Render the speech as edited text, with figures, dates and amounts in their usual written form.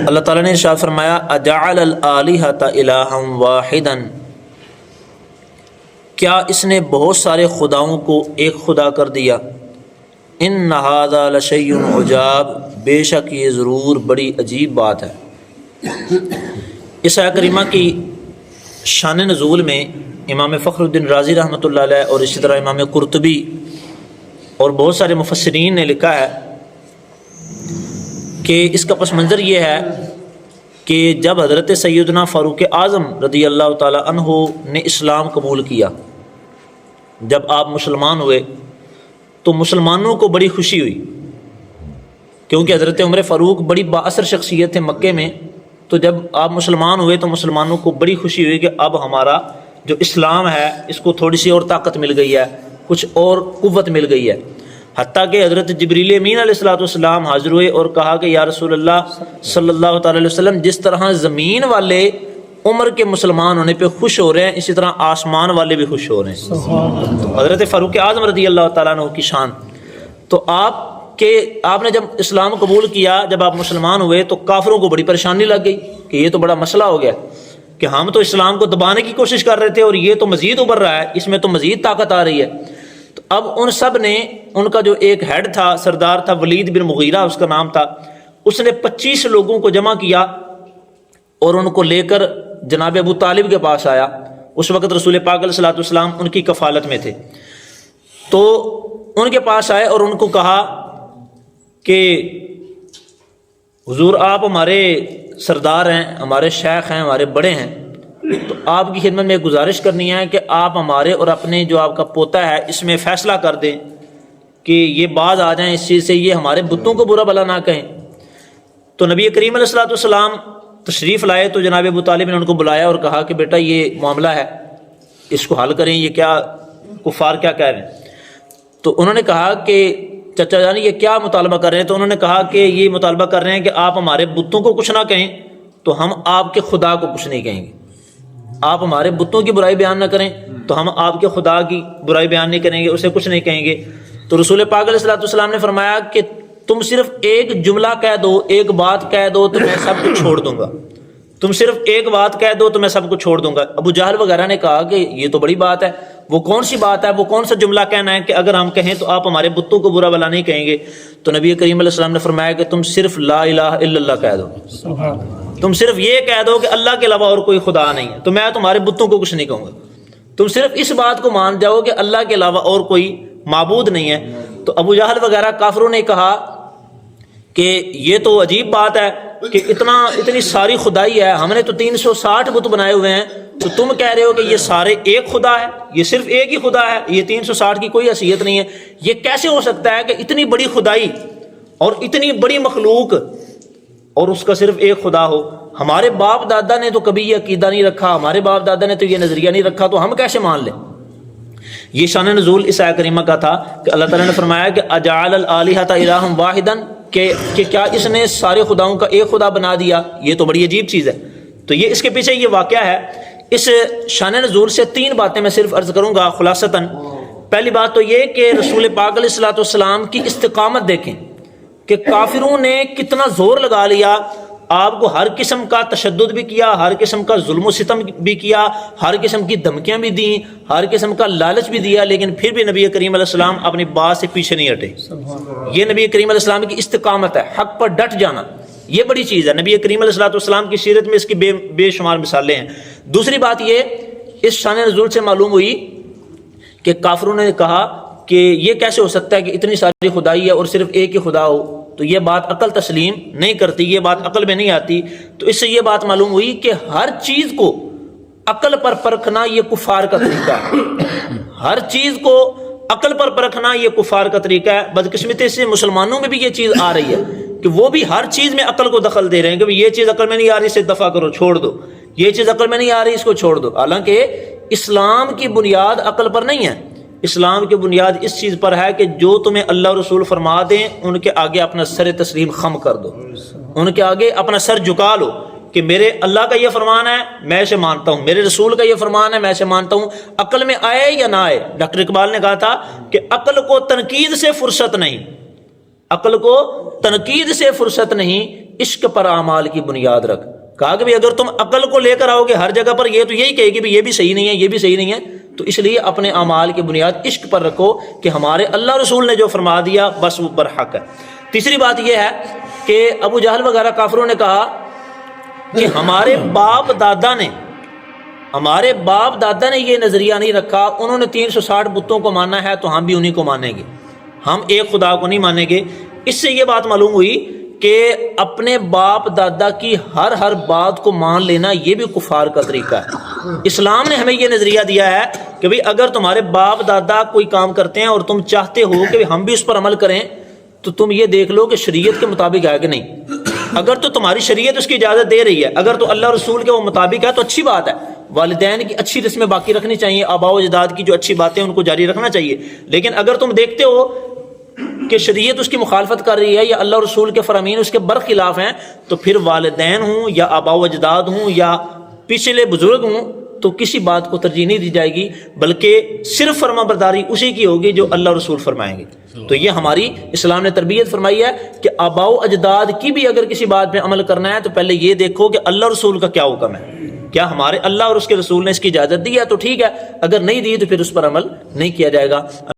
اللہ تعالیٰ نے ارشاد فرمایا اجعل الآلہۃ الہا واحدا، کیا اس نے بہت سارے خداؤں کو ایک خدا کر دیا؟ ان ھذا لشیء عجاب، بے شک یہ ضرور بڑی عجیب بات ہے۔ اس آیت کریمہ کی شان نزول میں امام فخر الدین رازی رحمۃ اللہ علیہ اور اسی طرح امام قرطبی اور بہت سارے مفسرین نے لکھا ہے کہ اس کا پس منظر یہ ہے کہ جب حضرت سیدنا فاروق اعظم رضی اللہ تعالیٰ عنہ نے اسلام قبول کیا، جب آپ مسلمان ہوئے تو مسلمانوں کو بڑی خوشی ہوئی، کیونکہ حضرت عمر فاروق بڑی با اثر شخصیت تھے مکے میں۔ تو جب آپ مسلمان ہوئے تو مسلمانوں کو بڑی خوشی ہوئی کہ اب ہمارا جو اسلام ہے اس کو تھوڑی سی اور طاقت مل گئی ہے، کچھ اور قوت مل گئی ہے۔ حتیٰ کہ حضرت جبریل امین علیہ الصلوۃ والسلام حاضر ہوئے اور کہا کہ یا رسول اللہ صلی اللہ تعالیٰ علیہ وسلم، جس طرح زمین والے عمر کے مسلمان ہونے پہ خوش ہو رہے ہیں، اسی طرح آسمان والے بھی خوش ہو رہے ہیں۔ تو حضرت فاروق اعظم رضی اللہ تعالیٰ عنہ کی شان۔ تو آپ نے جب اسلام قبول کیا، جب آپ مسلمان ہوئے تو کافروں کو بڑی پریشانی لگ گئی کہ یہ تو بڑا مسئلہ ہو گیا کہ ہم تو اسلام کو دبانے کی کوشش کر رہے تھے اور یہ تو مزید ابھر رہا ہے، اس میں تو مزید طاقت آ رہی ہے۔ تو اب ان سب نے، ان کا جو ایک ہیڈ تھا، سردار تھا، ولید بن مغیرہ اس کا نام تھا، اس نے 25 لوگوں کو جمع کیا اور ان کو لے کر جناب ابو طالب کے پاس آیا۔ اس وقت رسول پاک علیہ الصلوۃ والسلام ان کی کفالت میں تھے۔ تو ان کے پاس آئے اور ان کو کہا کہ حضور آپ ہمارے سردار ہیں، ہمارے شیخ ہیں، ہمارے بڑے ہیں، تو آپ کی خدمت میں ایک گزارش کرنی ہے کہ آپ ہمارے اور اپنے جو آپ کا پوتا ہے اس میں فیصلہ کر دیں کہ یہ باز آ جائیں اس چیز سے، یہ ہمارے بتوں کو برا بھلا نہ کہیں۔ تو نبی کریم علیہ الصلوۃ والسلام تشریف لائے تو جناب ابو طالب نے ان کو بلایا اور کہا کہ بیٹا یہ معاملہ ہے، اس کو حل کریں، یہ کیا کفار کیا کہہ رہے ہیں۔ تو انہوں نے کہا کہ چچا جان یہ کیا مطالبہ کر رہے ہیں؟ تو انہوں نے کہا کہ یہ مطالبہ کر رہے ہیں کہ آپ ہمارے بتوں کو کچھ نہ کہیں تو ہم آپ کے خدا کو کچھ نہیں کہیں گے، آپ ہمارے بتوں کی برائی بیان نہ کریں تو ہم آپ کے خدا کی برائی بیان نہیں کریں گے، اسے کچھ نہیں کہیں گے۔ تو رسول پاک علیہ الصلوۃ والسلام نے فرمایا کہ تم صرف ایک جملہ کہہ دو، ایک بات کہہ دو تو میں سب کچھ چھوڑ دوں گا، تم صرف ایک بات کہہ دو تو میں سب کچھ چھوڑ دوں گا۔ ابو جہل وغیرہ نے کہا کہ یہ تو بڑی بات ہے، وہ کون سی بات ہے، وہ کون سا جملہ کہنا ہے کہ اگر ہم کہیں تو آپ ہمارے بتوں کو برا بھلا نہیں کہیں گے؟ تو نبی کریم علیہ السلام نے فرمایا کہ تم صرف لا الہ الا اللہ کہہ دو، تم صرف یہ کہہ دو کہ اللہ کے علاوہ اور کوئی خدا نہیں ہے، تو میں تمہارے بتوں کو کچھ نہیں کہوں گا، تم صرف اس بات کو مان جاؤ کہ اللہ کے علاوہ اور کوئی معبود نہیں ہے۔ تو ابو جہل وغیرہ کافروں نے کہا کہ یہ تو عجیب بات ہے کہ اتنی ساری خدائی ہے، ہم نے تو 360 بت بنائے ہوئے ہیں، تو تم کہہ رہے ہو کہ یہ سارے ایک خدا ہے، یہ صرف ایک ہی خدا ہے، یہ 360 کی کوئی حیثیت نہیں ہے، یہ کیسے ہو سکتا ہے کہ اتنی بڑی خدائی اور اتنی بڑی مخلوق اور اس کا صرف ایک خدا ہو؟ ہمارے باپ دادا نے تو کبھی یہ عقیدہ نہیں رکھا، ہمارے باپ دادا نے تو یہ نظریہ نہیں رکھا، تو ہم کیسے مان لیں؟ یہ شان نزول اس آیت کریمہ کا تھا کہ اللہ تعالیٰ نے فرمایا کہ اجعل الآلہۃ الہا واحدا، کہ کیا اس نے سارے خداؤں کا ایک خدا بنا دیا؟ یہ تو بڑی عجیب چیز ہے۔ تو یہ اس کے پیچھے یہ واقعہ ہے۔ اس شان نزول سے 3 باتیں میں صرف عرض کروں گا خلاصتاً۔ پہلی بات تو یہ کہ رسول پاک علیہ الصلوۃ والسلام کی استقامت دیکھیں کہ کافروں نے کتنا زور لگا لیا، آپ کو ہر قسم کا تشدد بھی کیا، ہر قسم کا ظلم و ستم بھی کیا، ہر قسم کی دھمکیاں بھی دیں، ہر قسم کا لالچ بھی دیا، لیکن پھر بھی نبی کریم علیہ السلام اپنی بات سے پیچھے نہیں ہٹے۔ یہ نبی کریم علیہ السلام کی استقامت ہے، حق پر ڈٹ جانا، یہ بڑی چیز ہے۔ نبی کریم علیہ الصلوۃ والسلام کی سیرت میں اس کی بے شمار مثالیں ہیں۔ دوسری بات یہ اس شان نزول سے معلوم ہوئی کہ کافروں نے کہا کہ یہ کیسے ہو سکتا ہے کہ اتنی ساری خدائی ہے اور صرف ایک ہی خدا ہو، تو یہ بات عقل تسلیم نہیں کرتی، یہ بات عقل میں نہیں آتی۔ تو اس سے یہ بات معلوم ہوئی کہ ہر چیز کو عقل پر پرکھنا یہ کفار کا طریقہ ہے، ہر چیز کو عقل پر پرکھنا یہ کفار کا طریقہ ہے۔ بدقسمتی سے مسلمانوں میں بھی یہ چیز آ رہی ہے کہ وہ بھی ہر چیز میں عقل کو دخل دے رہے ہیں کہ یہ چیز عقل میں نہیں آ رہی، اسے دفع کرو، چھوڑ دو، یہ چیز عقل میں نہیں آ رہی، اس کو چھوڑ دو۔ حالانکہ اسلام کی بنیاد عقل پر نہیں ہے، اسلام کی بنیاد اس چیز پر ہے کہ جو تمہیں اللہ اور رسول فرما دیں ان کے آگے اپنا سر تسلیم خم کر دو، ان کے آگے اپنا سر جھکا لو کہ میرے اللہ کا یہ فرمان ہے میں اسے مانتا ہوں، میرے رسول کا یہ فرمان ہے میں اسے مانتا ہوں، عقل میں آئے یا نہ آئے۔ ڈاکٹر اقبال نے کہا تھا کہ عقل کو تنقید سے فرصت نہیں، عقل کو تنقید سے فرصت نہیں، عشق پر اعمال کی بنیاد رکھ. کہا کہ اگر تم عقل کو لے کر آؤ گے ہر جگہ پر یہ تو یہی کہے گی یہ بھی صحیح نہیں ہے یہ بھی صحیح نہیں ہے, تو اس لیے اپنے اعمال کی بنیاد عشق پر رکھو کہ ہمارے اللہ رسول نے جو فرما دیا بس وہ برحق ہے. تیسری بات یہ ہے کہ ابو جہل وغیرہ کافروں نے کہا کہ ہمارے باپ دادا نے یہ نظریہ نہیں رکھا, انہوں نے 360 بتوں کو مانا ہے تو ہم بھی انہی کو مانیں گے, ہم ایک خدا کو نہیں مانیں گے. اس سے یہ بات معلوم ہوئی کہ اپنے باپ دادا کی ہر بات کو مان لینا یہ بھی کفار کا طریقہ ہے. اسلام نے ہمیں یہ نظریہ دیا ہے کہ بھئی اگر تمہارے باپ دادا کوئی کام کرتے ہیں اور تم چاہتے ہو کہ ہم بھی اس پر عمل کریں تو تم یہ دیکھ لو کہ شریعت کے مطابق ہے کہ نہیں. اگر تو تمہاری شریعت اس کی اجازت دے رہی ہے, اگر تو اللہ رسول کے وہ مطابق ہے تو اچھی بات ہے, والدین کی اچھی رسمیں باقی رکھنی چاہیے, آباء و اجداد کی جو اچھی باتیں ان کو جاری رکھنا چاہیے. لیکن اگر تم دیکھتے ہو کہ شریعت اس کی مخالفت کر رہی ہے یا اللہ رسول کے فرامین اس کے برخلاف ہیں, تو پھر والدین ہوں یا آباء و اجداد ہوں یا پچھلے بزرگ ہوں تو کسی بات کو ترجیح نہیں دی جائے گی, بلکہ صرف فرما برداری اسی کی ہوگی جو اللہ رسول فرمائیں گے. تو یہ ہماری اسلام نے تربیت فرمائی ہے کہ آباء و اجداد کی بھی اگر کسی بات پہ عمل کرنا ہے تو پہلے یہ دیکھو کہ اللہ رسول کا کیا حکم ہے, کیا ہمارے اللہ اور اس کے رسول نے اس کی اجازت دی ہے تو ٹھیک ہے, اگر نہیں دی تو پھر اس پر عمل نہیں کیا جائے گا.